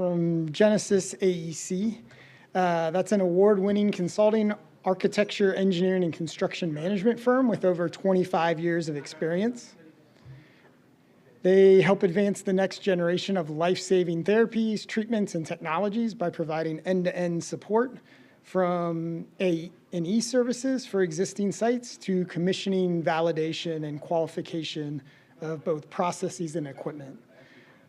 from Genesis AEC. That's an award-winning consulting, architecture, engineering, and construction management firm with over 25 years of experience. They help advance the next generation of life-saving therapies, treatments, and technologies by providing end-to-end support from A&E services for existing sites to commissioning, validation, and qualification of both processes and equipment,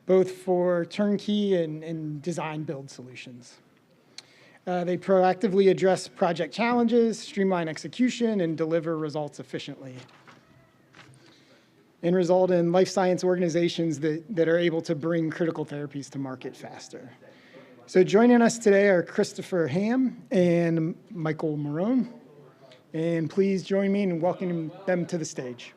both for turnkey and design build solutions. They proactively address project challenges, streamline execution, and deliver results efficiently, and result in life science organizations that are able to bring critical therapies to market faster. So joining us today are Christopher Ham and Michael Marone. And please join me in welcoming them to the stage.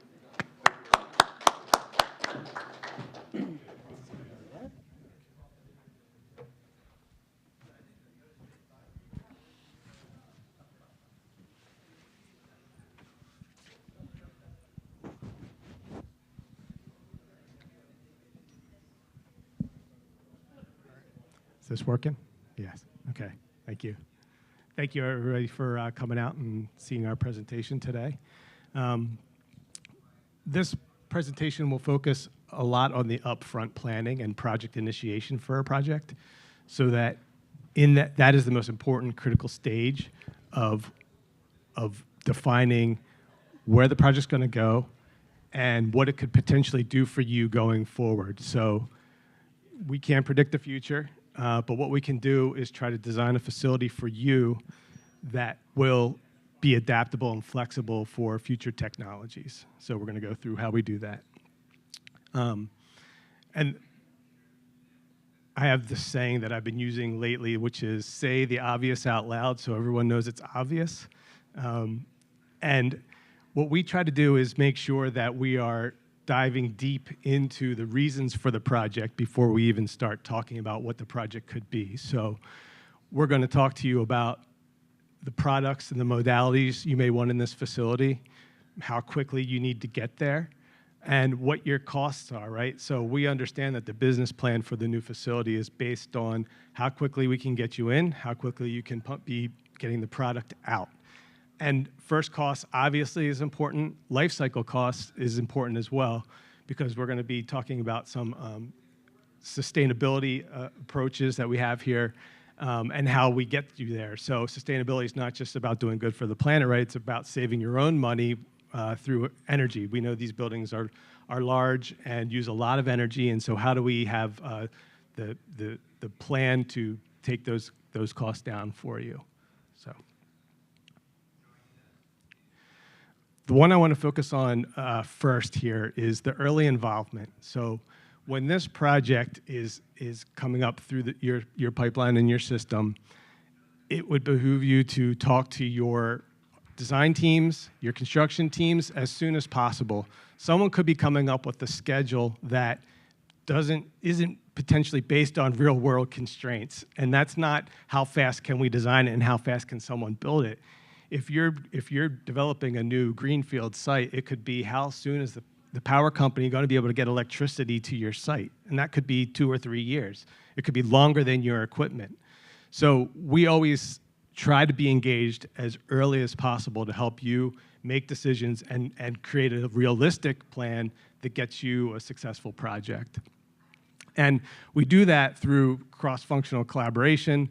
Is this working? Yes. Okay. Thank you. Thank you, everybody, for coming out and seeing our presentation today. This presentation will focus a lot on the upfront planning and project initiation for a project, so that that is the most important critical stage of defining where the project's going to go and what it could potentially do for you going forward. So we can't predict the future. But what we can do is try to design a facility for you that will be adaptable and flexible for future technologies. So we're going to go through how we do that. And I have this saying that I've been using lately, which is say the obvious out loud so everyone knows it's obvious. And what we try to do is make sure that we are diving deep into the reasons for the project before we even start talking about what the project could be. So we're going to talk to you about the products and the modalities you may want in this facility, how quickly you need to get there, and what your costs are, right? So we understand that the business plan for the new facility is based on how quickly we can get you in, how quickly you can be getting the product out. And first cost obviously is important. Life cycle cost is important as well, because we're going to be talking about some sustainability approaches that we have here and how we get you there. So sustainability is not just about doing good for the planet, right? It's about saving your own money through energy. We know these buildings are large and use a lot of energy, and so how do we have the plan to take those costs down for you? So. The one I want to focus on first here is the early involvement. So when this project is coming up through your pipeline and your system, it would behoove you to talk to your design teams, your construction teams as soon as possible. Someone could be coming up with a schedule that isn't potentially based on real world constraints. And that's not how fast can we design it and how fast can someone build it. If you're developing a new Greenfield site, it could be how soon is the power company going to be able to get electricity to your site? And that could be 2 or 3 years. It could be longer than your equipment. So we always try to be engaged as early as possible to help you make decisions and create a realistic plan that gets you a successful project. And we do that through cross-functional collaboration.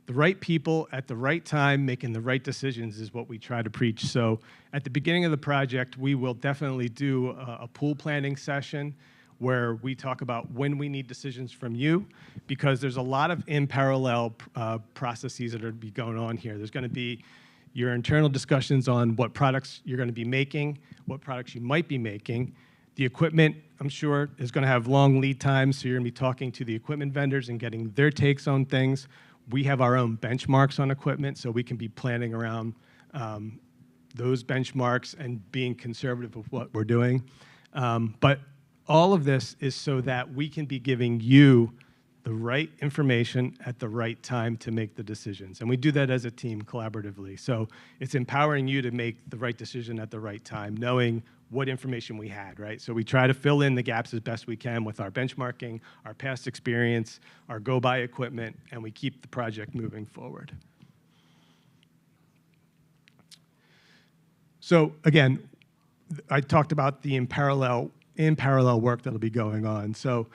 The right people at the right time making the right decisions is what we try to preach. So at the beginning of the project, we will definitely do a pool planning session where we talk about when we need decisions from you, because there's a lot of in parallel processes that are be going on here. There's going to be your internal discussions on what products you're going to be making, what products you might be making. The equipment, I'm sure, is going to have long lead times, so you're going to be talking to the equipment vendors and getting their takes on things. We have our own benchmarks on equipment, so we can be planning around those benchmarks and being conservative with what we're doing. But all of this is so that we can be giving you the right information at the right time to make the decisions. And we do that as a team collaboratively. So it's empowering you to make the right decision at the right time, knowing what information we had, right? So we try to fill in the gaps as best we can with our benchmarking, our past experience, our go-by equipment, and we keep the project moving forward. So again, I talked about the in parallel work that'll be going on. So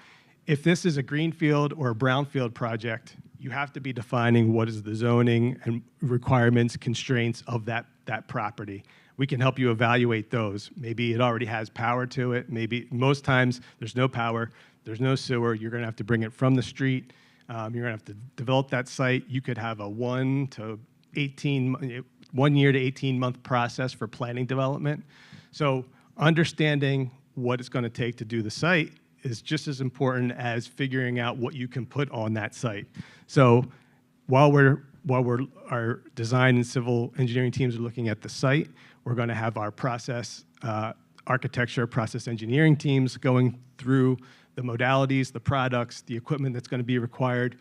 if this is a greenfield or a brownfield project, you have to be defining what is the zoning and requirements, constraints of that property. We can help you evaluate those. Maybe it already has power to it. Maybe most times there's no power, there's no sewer. You're going to have to bring it from the street. You're going to have to develop that site. You could have a 1 year to 18 month process for planning development. So understanding what it's going to take to do the site is just as important as figuring out what you can put on that site. So while our design and civil engineering teams are looking at the site, we're going to have our process architecture, process engineering teams going through the modalities, the products, the equipment that's going to be required.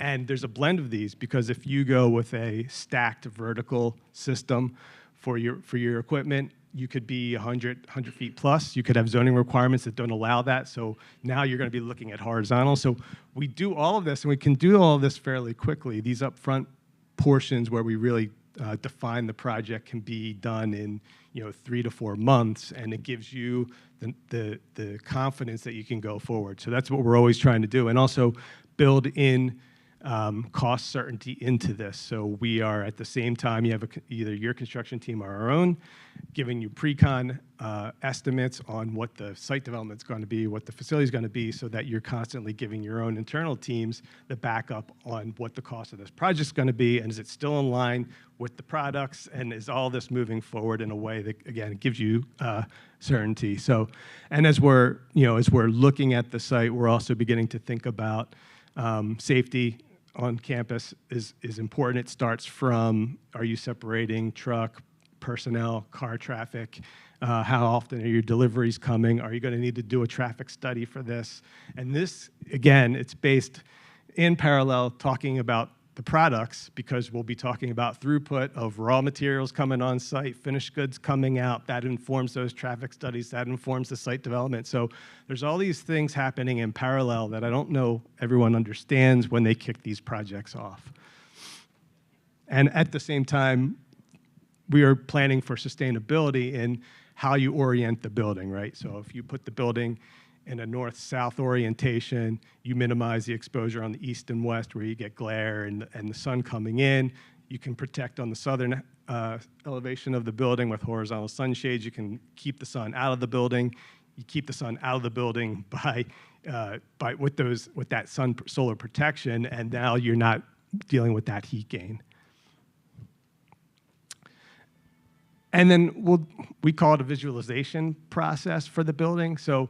And there's a blend of these, because if you go with a stacked vertical system for your equipment, you could be 100 feet plus. You could have zoning requirements that don't allow that. So now you're going to be looking at horizontal. So we do all of this, and we can do all of this fairly quickly. These upfront portions where we really define the project can be done in 3 to 4 months, and it gives you the confidence that you can go forward. So that's what we're always trying to do, and also build in cost certainty into this. So we are, at the same time, you have either your construction team or our own, giving you pre-con estimates on what the site development is going to be, what the facility is going to be, so that you're constantly giving your own internal teams the backup on what the cost of this project is going to be, and is it still in line with the products, and is all this moving forward in a way that, again, it gives you certainty. So, and as we're looking at the site, we're also beginning to think about safety on campus is important. It starts from, are you separating truck, personnel, car traffic? How often are your deliveries coming? Are you going to need to do a traffic study for this? And this, again, it's based in parallel talking about the products, because we'll be talking about throughput of raw materials coming on site, finished goods coming out. That informs those traffic studies. That informs the site development. So there's all these things happening in parallel that I don't know everyone understands when they kick these projects off. And at the same time, we are planning for sustainability in how you orient the building, right? So if you put the building in a north-south orientation, you minimize the exposure on the east and west where you get glare and the sun coming in. You can protect on the southern elevation of the building with horizontal sunshades. You can keep the sun out of the building. You keep the sun out of the building with that solar protection, and now you're not dealing with that heat gain. And then we call it a visualization process for the building. So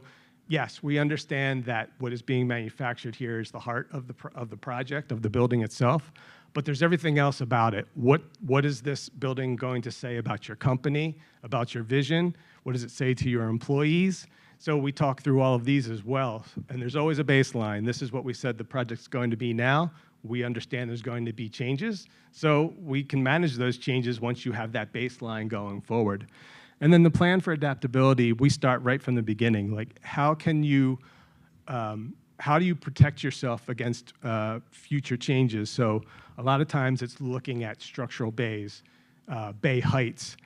yes, we understand that what is being manufactured here is the heart of the project, of the building itself, but there's everything else about it. What is this building going to say about your company, about your vision? What does it say to your employees? So we talk through all of these as well, and there's always a baseline. This is what we said the project's going to be now. We understand there's going to be changes, so we can manage those changes once you have that baseline going forward. And then the plan for adaptability, we start right from the beginning. Like, how do you protect yourself against future changes? So a lot of times it's looking at structural bays, bay heights,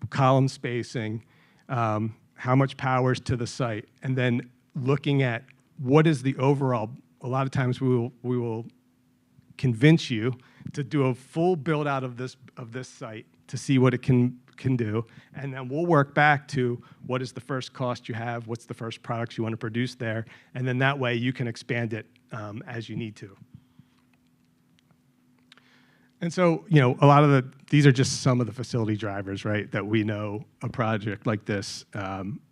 column spacing, how much power is to the site, and then looking at what is the overall. A lot of times we will convince you to do a full build out of this site to see what it can do, and then we'll work back to what is the first cost you have, what's the first products you want to produce there, and then that way you can expand it as you need to. And so, a lot of these are just some of the facility drivers, right, that we know a project like this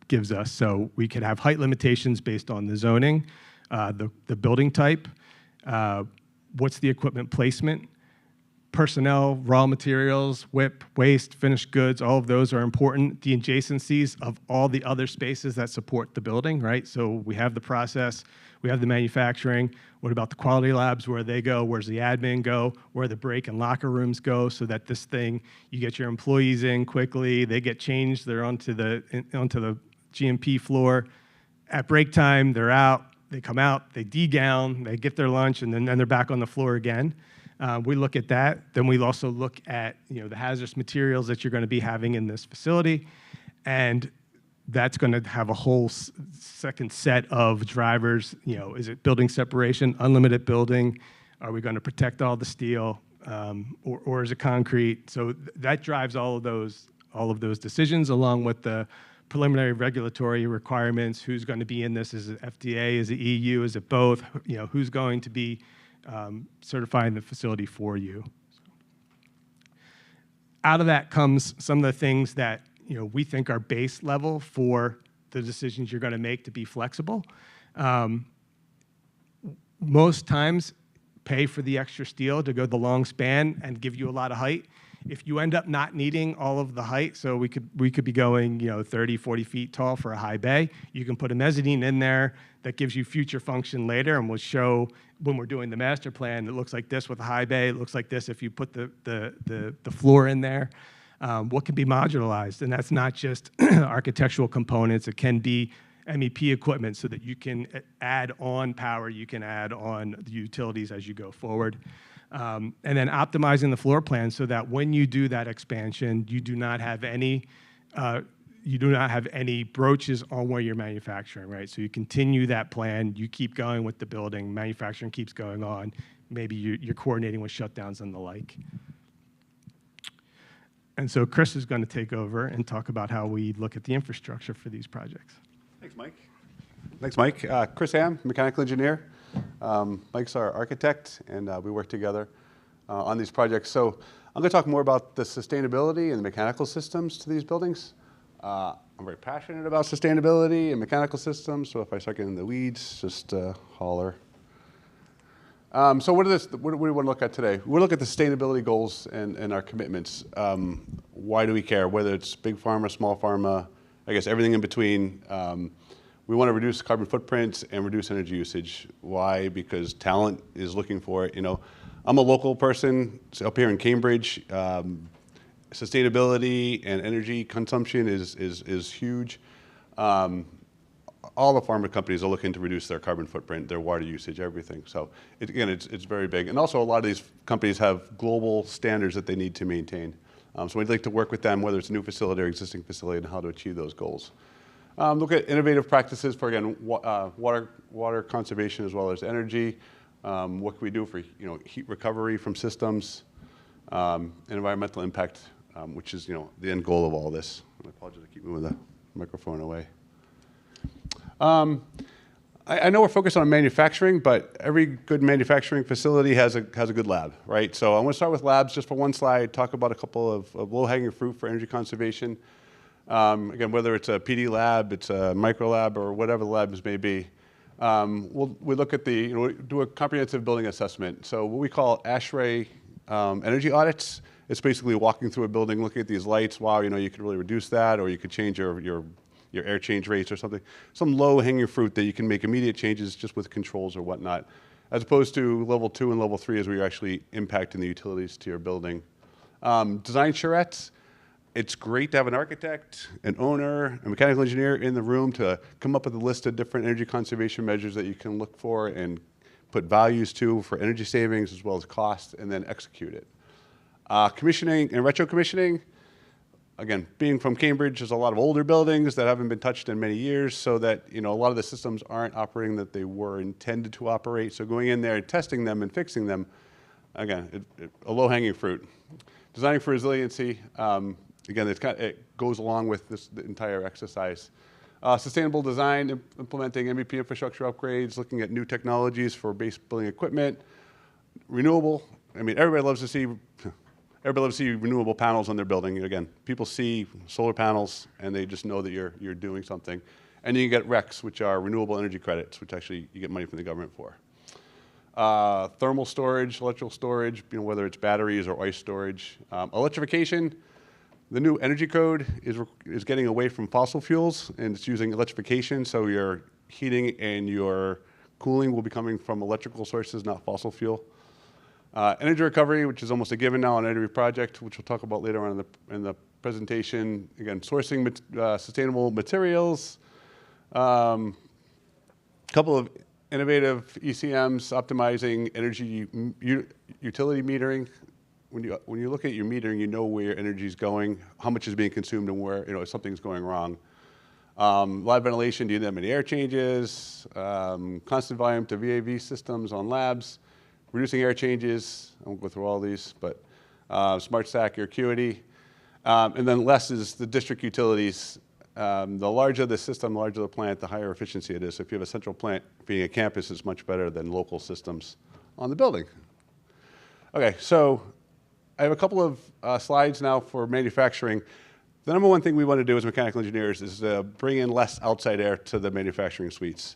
gives us. So we could have height limitations based on the zoning, the building type, what's the equipment placement, personnel, raw materials, WIP, waste, finished goods, all of those are important. The adjacencies of all the other spaces that support the building, right? So we have the process, we have the manufacturing. What about the quality labs? Where they go? Where's the admin go? Where the break and locker rooms go? So that this thing, you get your employees in quickly, they get changed, they're onto the GMP floor. At break time, they're out, they come out, they degown, they get their lunch, and then they're back on the floor again. We look at that. Then we also look at the hazardous materials that you're going to be having in this facility, and that's going to have a whole second set of drivers. Is it building separation, unlimited building? Are we going to protect all the steel, or is it concrete? So that drives all of those decisions, along with the preliminary regulatory requirements. Who's going to be in this? Is it FDA? Is it EU? Is it both? Who's going to be certifying the facility for you? Out of that comes some of the things that we think are base level for the decisions you're going to make to be flexible. Most times, pay for the extra steel to go the long span and give you a lot of height. If you end up not needing all of the height, so we could be going 30, 40 feet tall for a high bay, you can put a mezzanine in there that gives you future function later, and we'll show when we're doing the master plan, it looks like this with a high bay, it looks like this if you put the floor in there. What can be modularized? And that's not just architectural components, it can be MEP equipment so that you can add on power, you can add on the utilities as you go forward. And then optimizing the floor plan so that when you do that expansion, you do not have any broaches on where you're manufacturing, right? So you continue that plan, you keep going with the building, manufacturing keeps going on. Maybe you're coordinating with shutdowns and the like. And so Chris is going to take over and talk about how we look at the infrastructure for these projects. Thanks, Mike. Chris Ham, mechanical engineer. Mike's our architect, and we work together on these projects. So I'm going to talk more about the sustainability and the mechanical systems to these buildings. I'm very passionate about sustainability and mechanical systems, so if I start getting in the weeds, just holler. So what do we want to look at today? We'll look at the sustainability goals and our commitments. Why do we care? Whether it's big pharma, small pharma, I guess everything in between. We want to reduce carbon footprints and reduce energy usage. Why? Because talent is looking for it. I'm a local person up here in Cambridge. Sustainability and energy consumption is huge. All the pharma companies are looking to reduce their carbon footprint, their water usage, everything. So it's very big. And also a lot of these companies have global standards that they need to maintain. So we'd like to work with them, whether it's a new facility or existing facility, and how to achieve those goals. Look at innovative practices for, again, water conservation as well as energy. What can we do for heat recovery from systems, and environmental impact, which is the end goal of all this. I apologize, I keep moving the microphone away. I know we're focused on manufacturing, but every good manufacturing facility has a good lab, right? So I want to start with labs just for one slide, talk about a couple of low-hanging fruit for energy conservation. Again, whether it's a PD lab, it's a micro lab, or whatever the labs may be. We look at do a comprehensive building assessment. So what we call ASHRAE energy audits. It's basically walking through a building, looking at these lights. Wow, you could really reduce that, or you could change your air change rates or something. Some low-hanging fruit that you can make immediate changes just with controls or whatnot, as opposed to level 2 and level 3 is where you're actually impacting the utilities to your building. Design charrettes. It's great to have an architect, an owner, a mechanical engineer in the room to come up with a list of different energy conservation measures that you can look for and put values to for energy savings as well as cost, and then execute it. Commissioning and retro-commissioning. Again, being from Cambridge, there's a lot of older buildings that haven't been touched in many years, so that a lot of the systems aren't operating that they were intended to operate. So going in there and testing them and fixing them, again, a low-hanging fruit. Designing for resiliency. Again, it goes along with the entire exercise. Sustainable design, implementing MEP infrastructure upgrades, looking at new technologies for base building equipment. Renewable. Everybody loves to see renewable panels on their building. Again, people see solar panels and they just know that you're doing something. And you can get RECs, which are renewable energy credits, which actually you get money from the government for. Thermal storage, electrical storage, whether it's batteries or ice storage. Electrification, the new energy code is getting away from fossil fuels, and it's using electrification, so your heating and your cooling will be coming from electrical sources, not fossil fuel. Energy recovery, which is almost a given now on every project, which we'll talk about later on in the presentation. Again, sourcing sustainable materials. Couple of innovative ECMs, optimizing energy utility metering. When you look at your metering, you know where your energy is going, how much is being consumed, and where if something's going wrong. Live ventilation, do you need that many air changes? Constant volume to VAV systems on labs. Reducing air changes. I won't go through all these, but smart stack, air acuity. And then less is the district utilities. The larger the system, the larger the plant, the higher efficiency it is. So if you have a central plant being a campus, it's much better than local systems on the building. Okay, so I have a couple of slides now for manufacturing. The number one thing we want to do as mechanical engineers is bring in less outside air to the manufacturing suites.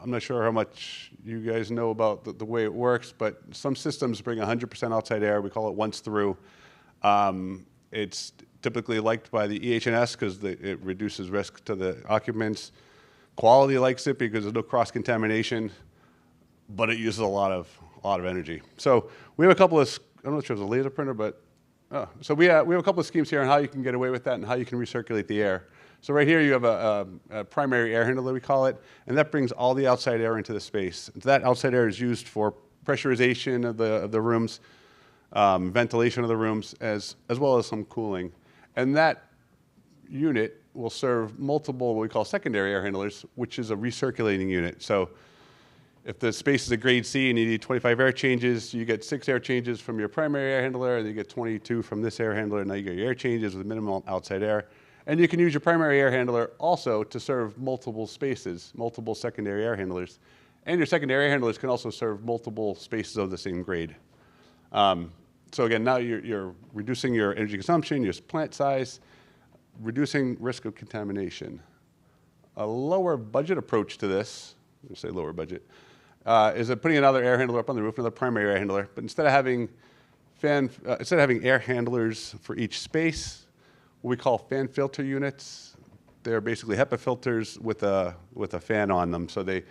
I'm not sure how much you guys know about the way it works, but some systems bring 100% outside air. We call it once through. It's typically liked by the EH&S because it reduces risk to the occupants. Quality likes it because there's no cross-contamination, but it uses a lot of energy. So we have a couple of, I'm not sure if it's a laser printer, but, so we have a couple of schemes here on how you can get away with that and how you can recirculate the air. So right here you have a primary air handler, we call it, and that brings all the outside air into the space. That outside air is used for pressurization of the rooms, ventilation of the rooms, as well as some cooling. And that unit will serve multiple, what we call secondary air handlers, which is a recirculating unit. So if the space is a grade C and you need 25 air changes, you get 6 air changes from your primary air handler, and you get 22 from this air handler, and now you get your air changes with minimal outside air. And you can use your primary air handler also to serve multiple spaces, multiple secondary air handlers. And your secondary air handlers can also serve multiple spaces of the same grade. So again, now you're reducing your energy consumption, your plant size, reducing risk of contamination. A lower budget approach to this, I'll say lower budget, is putting another air handler up on the roof, another primary air handler. But instead of having air handlers for each space, what we call fan filter units. They're basically HEPA filters with a fan on them. So they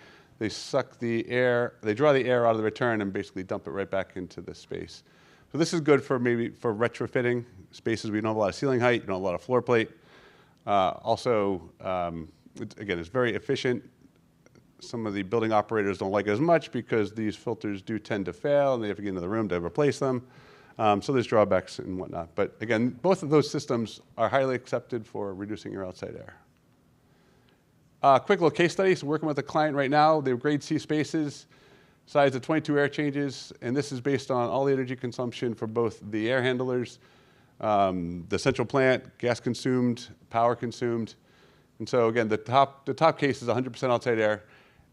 suck the air, they draw the air out of the return and basically dump it right back into the space. So this is good for maybe for retrofitting spaces where you don't have a lot of ceiling height, you don't have a lot of floor plate. Also, again, it's very efficient. Some of the building operators don't like it as much because these filters do tend to fail and they have to get into the room to replace them. So there's drawbacks and whatnot. But again, both of those systems are highly accepted for reducing your outside air. Quick little case study. So working with a client right now. They have grade C spaces, size of 22 air changes. And this is based on all the energy consumption for both the air handlers, the central plant, gas consumed, power consumed. And so again, the top case is 100% outside air.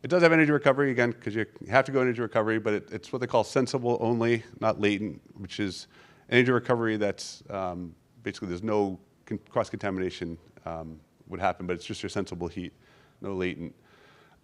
It does have energy recovery, again, because you have to go energy recovery, but it's what they call sensible only, not latent, which is energy recovery that's basically there's no cross-contamination would happen, but it's just your sensible heat, no latent.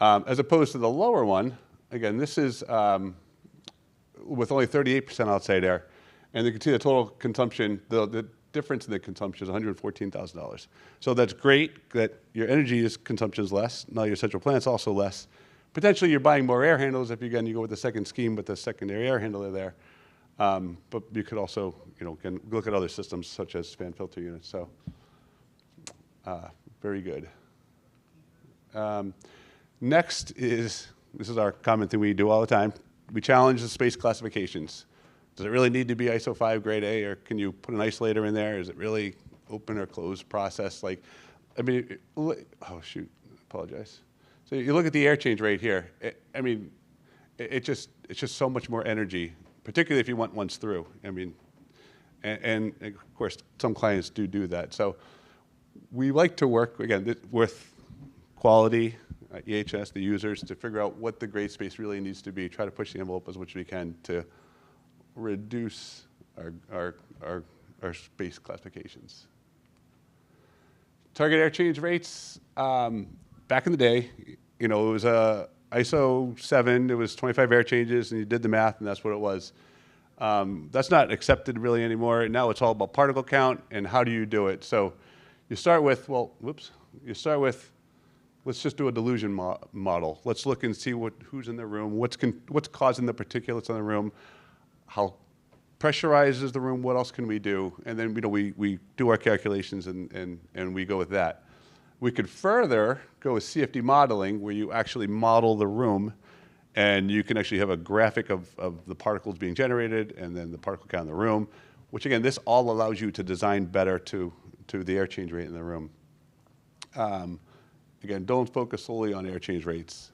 As opposed to the lower one, again, this is with only 38% outside air, and you can see the total consumption, the difference in the consumption is $114,000. So that's great that your energy consumption is less, now your central plant's also less. Potentially, you're buying more air handlers if, again, you go with the second scheme with the secondary air handler there. But you could also, again, look at other systems such as fan filter units. So very good. Next is, this is our common thing we do all the time. We challenge the space classifications. Does it really need to be ISO 5 grade A, or can you put an isolator in there? Is it really open or closed process? Like, I mean, oh shoot, apologize. So you look at the air change rate here. It's just so much more energy, particularly if you want once through. I mean, and of course, some clients do that. So we like to work, again, with quality, EHS, the users, to figure out what the grade space really needs to be, try to push the envelope as much as we can to reduce our space classifications. Target air change rates, back in the day, it was ISO 7, it was 25 air changes, and you did the math, and that's what it was. That's not accepted really anymore. Now it's all about particle count and how do you do it. So you start with, let's just do a dilution model. Let's look and see who's in the room, what's causing the particulates in the room, how pressurized is the room, what else can we do? And then we do our calculations and we go with that. We could further go with CFD modeling, where you actually model the room, and you can actually have a graphic of the particles being generated and then the particle count in the room, which again, this all allows you to design better to the air change rate in the room. Again, don't focus solely on air change rates.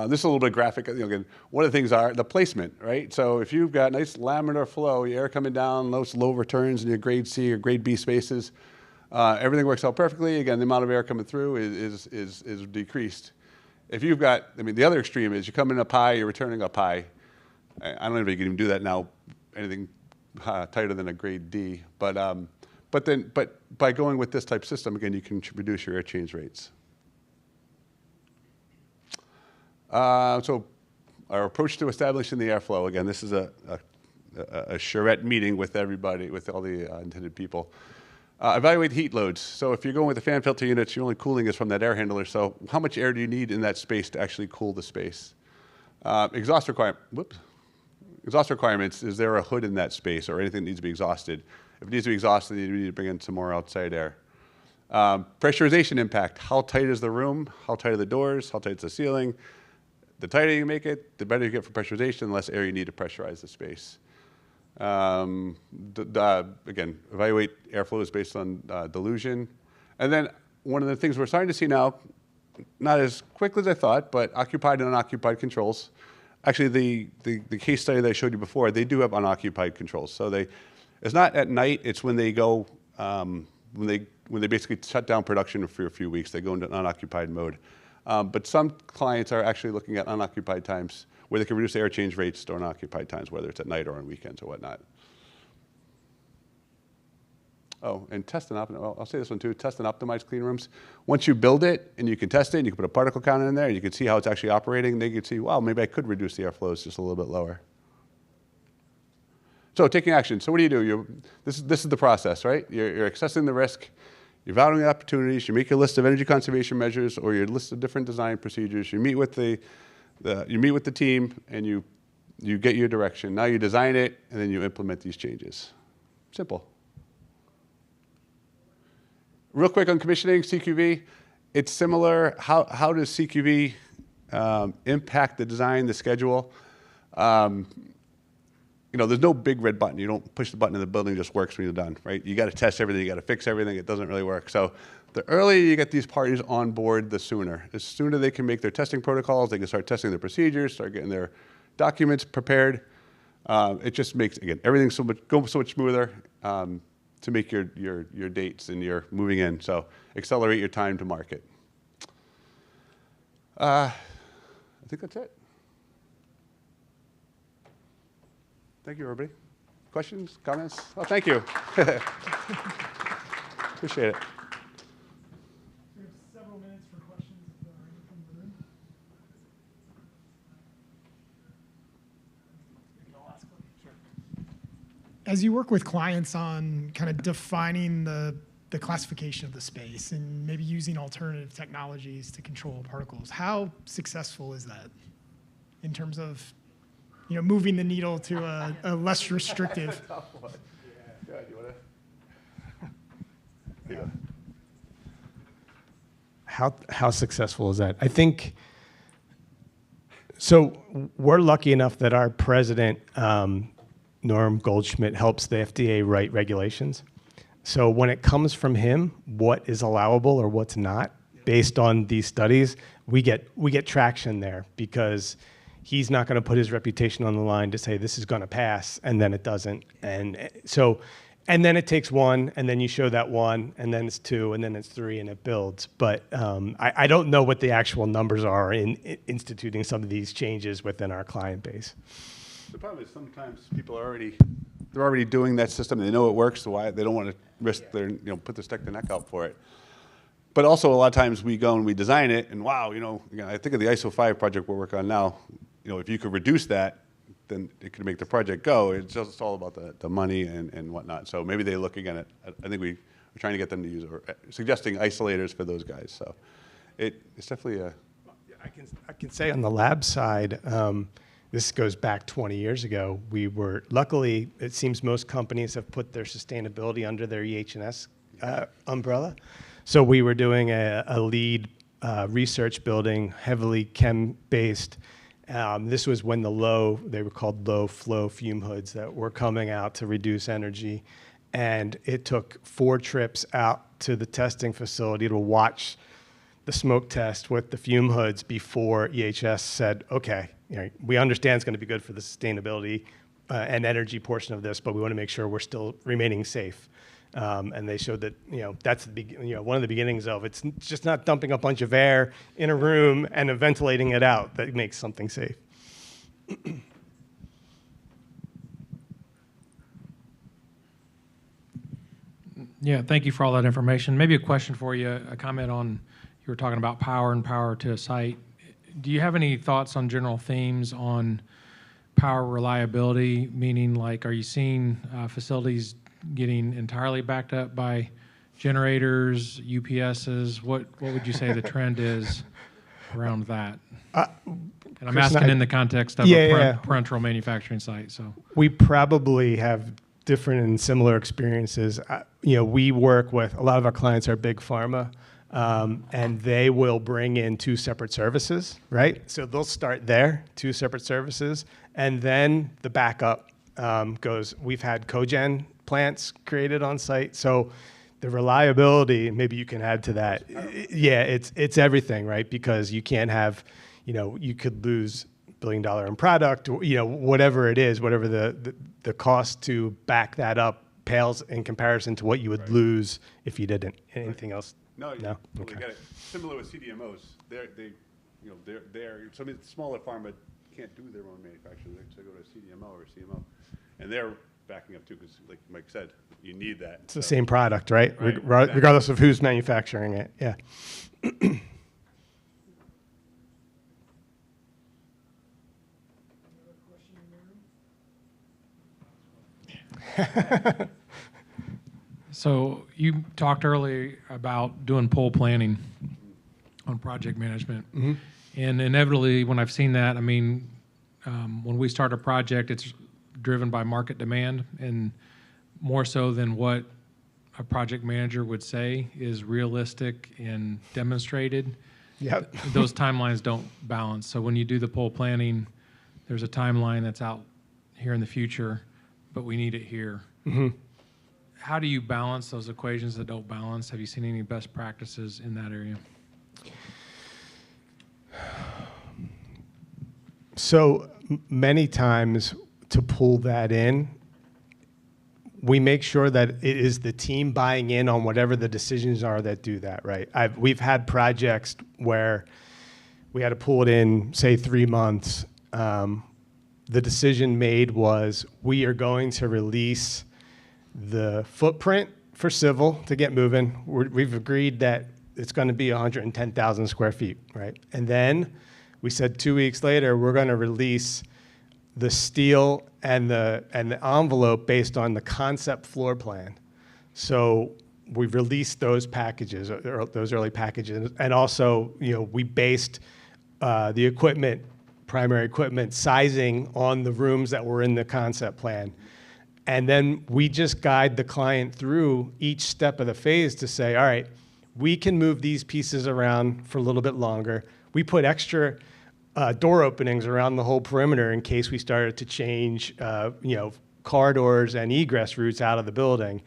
This is a little bit graphic. Again, one of the things are the placement, right? So if you've got nice laminar flow, your air coming down, low returns in your grade C or grade B spaces, everything works out perfectly. Again, the amount of air coming through is decreased. If you've got, the other extreme is you come in up high, you're returning up high. I don't know if you can even do that now, anything tighter than a grade D. But by going with this type system, again, you can reduce your air change rates. So our approach to establishing the airflow, again, this is a charrette meeting with everybody, with all the intended people. Evaluate heat loads. So if you're going with the fan filter units, your only cooling is from that air handler. So how much air do you need in that space to actually cool the space? Exhaust requirements, is there a hood in that space or anything that needs to be exhausted? If it needs to be exhausted, you need to bring in some more outside air. Pressurization impact. How tight is the room? How tight are the doors? How tight is the ceiling? The tighter you make it, the better you get for pressurization, the less air you need to pressurize the space. Again, evaluate airflows based on dilution. And then one of the things we're starting to see now, not as quickly as I thought, but occupied and unoccupied controls. Actually, the case study that I showed you before, they do have unoccupied controls. So it's not at night, it's when they go, when they basically shut down production for a few weeks, they go into unoccupied mode. But some clients are actually looking at unoccupied times where they can reduce air change rates during unoccupied times, whether it's at night or on weekends or whatnot. Oh, and test and optimize. Well, I'll say this one too, test and optimize clean rooms. Once you build it and you can test it and you can put a particle counter in there and you can see how it's actually operating, then you can see, wow, maybe I could reduce the airflows just a little bit lower. So taking action. So what do? This is the process, right? You're assessing the risk. You're evaluating the opportunities. You make a list of energy conservation measures or your list of different design procedures. You meet with the team and you get your direction. Now you design it and then you implement these changes. Simple. Real quick on commissioning, CQV. It's similar. How does CQV impact the design, the schedule? There's no big red button. You don't push the button and the building just works when you're done, right? You got to test everything. You got to fix everything. It doesn't really work. So the earlier you get these parties on board, the sooner. The sooner they can make their testing protocols, they can start testing their procedures, start getting their documents prepared. It just makes, again, everything go so much smoother to make your dates and your moving in. So accelerate your time to market. I think that's it. Thank you, everybody. Questions, comments? Oh, thank you. Appreciate it. We have several minutes for questions if there are any from the room. As you work with clients on kind of defining the classification of the space and maybe using alternative technologies to control particles, how successful is that in terms of moving the needle to a less restrictive? How successful is that? I think, so we're lucky enough that our president, Norm Goldschmidt, helps the FDA write regulations. So when it comes from him, what is allowable or what's not, based on these studies, we get traction there because he's not going to put his reputation on the line to say this is going to pass, and then it doesn't. And then it takes one, and then you show that one, and then it's two, and then it's three, and it builds. But I don't know what the actual numbers are in instituting some of these changes within our client base. The problem is sometimes people are already doing that system. They know it works, so why they don't want to risk their put their neck out for it. But also a lot of times we go and we design it, and wow, again, I think of the ISO 5 project we're working on now. If you could reduce that, then it could make the project go. It's just all about the money and whatnot. So maybe they look again at, I think we're trying to get them to use, or suggesting isolators for those guys. So it's definitely a... I can say on the lab side, this goes back 20 years ago. We were, luckily, it seems most companies have put their sustainability under their EH&S umbrella. So we were doing a lead research building, heavily chem-based. This was when they were called low flow fume hoods that were coming out to reduce energy. And it took 4 trips out to the testing facility to watch the smoke test with the fume hoods before EHS said, okay, we understand it's going to be good for the sustainability and energy portion of this, but we want to make sure we're still remaining safe. And they showed that, that's one of the beginnings of it's just not dumping a bunch of air in a room and then ventilating it out that makes something safe. Yeah, thank you for all that information. Maybe a question for you, a comment on, you were talking about power and power to a site. Do you have any thoughts on general themes on power reliability, meaning like, are you seeing facilities getting entirely backed up by generators, UPSs? What would you say the trend is around that? And I'm asking in the context of a parenteral manufacturing site. So we probably have different and similar experiences. We work with, a lot of our clients are big pharma, and they will bring in 2 separate services, right? So they'll start there, 2 separate services, and then the backup goes, we've had cogen plants created on site. So the reliability, maybe you can add to that. Yeah, it's everything, right? Because you can't have, you could lose $1 billion in product, or, whatever it is, whatever the cost to back that up pales in comparison to what you would lose if you didn't. Anything else? No. No? Totally Okay. get it. Similar with CDMOs. They're some of the smaller pharma can't do their own manufacturing. They go to a CDMO or a CMO, and they're backing up too, because like Mike said, you need that. It's the same product, right? Right, Regardless of who's manufacturing it. Yeah. So you talked earlier about doing pool planning on project management. Mm-hmm. And inevitably, when I've seen that, when we start a project, it's driven by market demand, and more so than what a project manager would say is realistic and demonstrated. Yep. Those timelines don't balance. So when you do the pool planning, there's a timeline that's out here in the future, but we need it here. Mm-hmm. How do you balance those equations that don't balance? Have you seen any best practices in that area? So many times to pull that in, we make sure that it is the team buying in on whatever the decisions are that do that, right? We've had projects where we had to pull it in, say, 3 months. The decision made was we are going to release the footprint for civil to get moving. We've agreed that it's going to be 110,000 square feet, right? And then we said 2 weeks later, we're going to release the steel and the envelope based on the concept floor plan. So we've released those packages, those early packages, and also, we based the equipment, primary equipment sizing on the rooms that were in the concept plan. And then we just guide the client through each step of the phase to say, all right, we can move these pieces around for a little bit longer. We put extra door openings around the whole perimeter in case we started to change, corridors and egress routes out of the building.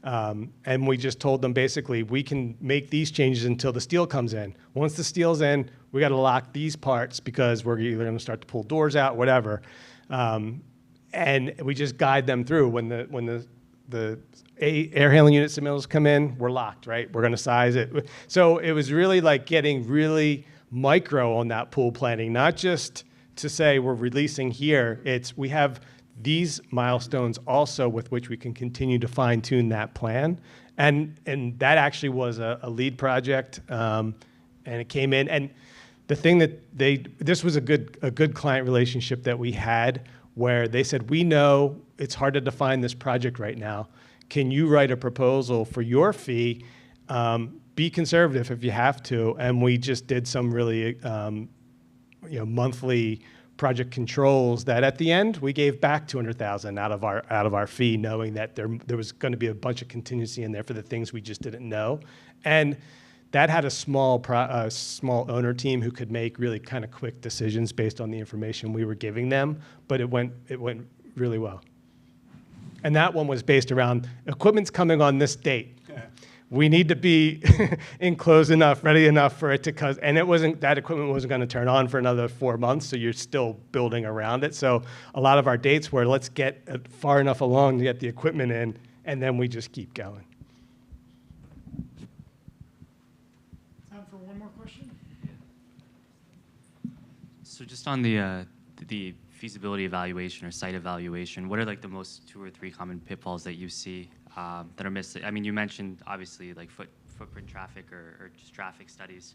And we just told them basically, we can make these changes until the steel comes in. Once the steel's in, we got to lock these parts because we're either going to start to pull doors out, whatever. And we just guide them through. When the air handling unit submittals come in, we're locked, right? We're going to size it. So it was really like getting really micro on that pool planning, not just to say we're releasing here. It's we have these milestones also with which we can continue to fine tune that plan And that actually was a lead project, and it came in. And the thing that this was a good client relationship that we had, where they said, we know it's hard to define this project right now. Can you write a proposal for your fee? Be conservative if you have to. And we just did some really monthly project controls that at the end we gave back $200,000 out of our fee, knowing that there was going to be a bunch of contingency in there for the things we just didn't know. And that had a small owner team who could make really kind of quick decisions based on the information we were giving them, but it went really well. And that one was based around equipment's coming on this date. We need to be enclosed enough, ready enough for it to, and that equipment wasn't going to turn on for another 4 months, so you're still building around it. So a lot of our dates were, let's get far enough along to get the equipment in, and then we just keep going. Time for one more question. So just on the feasibility evaluation or site evaluation, what are like the most 2 or 3 common pitfalls that you see that are missed? I mean, you mentioned obviously like footprint traffic or just traffic studies.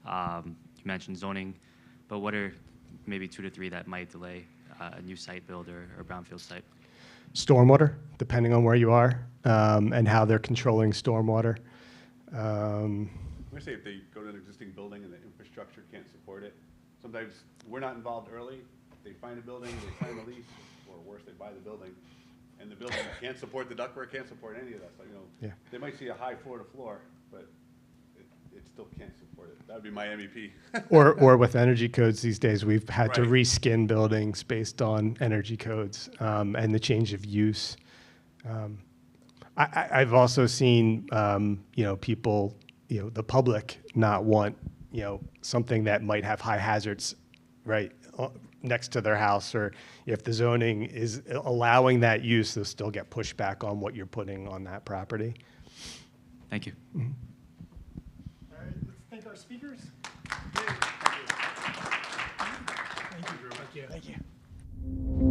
You mentioned zoning, but what are maybe 2 to 3 that might delay a new site build or brownfield site? Stormwater, depending on where you are, and how they're controlling stormwater. I'm going to say if they go to an existing building and the infrastructure can't support it, sometimes we're not involved early. They find a building, they sign a lease, or worse, they buy the building, and the building can't support the ductwork, can't support any of that. So, Yeah. They might see a high floor-to-floor, but it still can't support it. That would be my MEP. or with energy codes these days, we've had to Right. reskin buildings based on energy codes and the change of use. I've also seen people, the public not want something that might have high hazards right next to their house, or if the zoning is allowing that use, they'll still get pushback on what you're putting on that property. Thank you. All right, let's thank our speakers. Thank you. Thank you.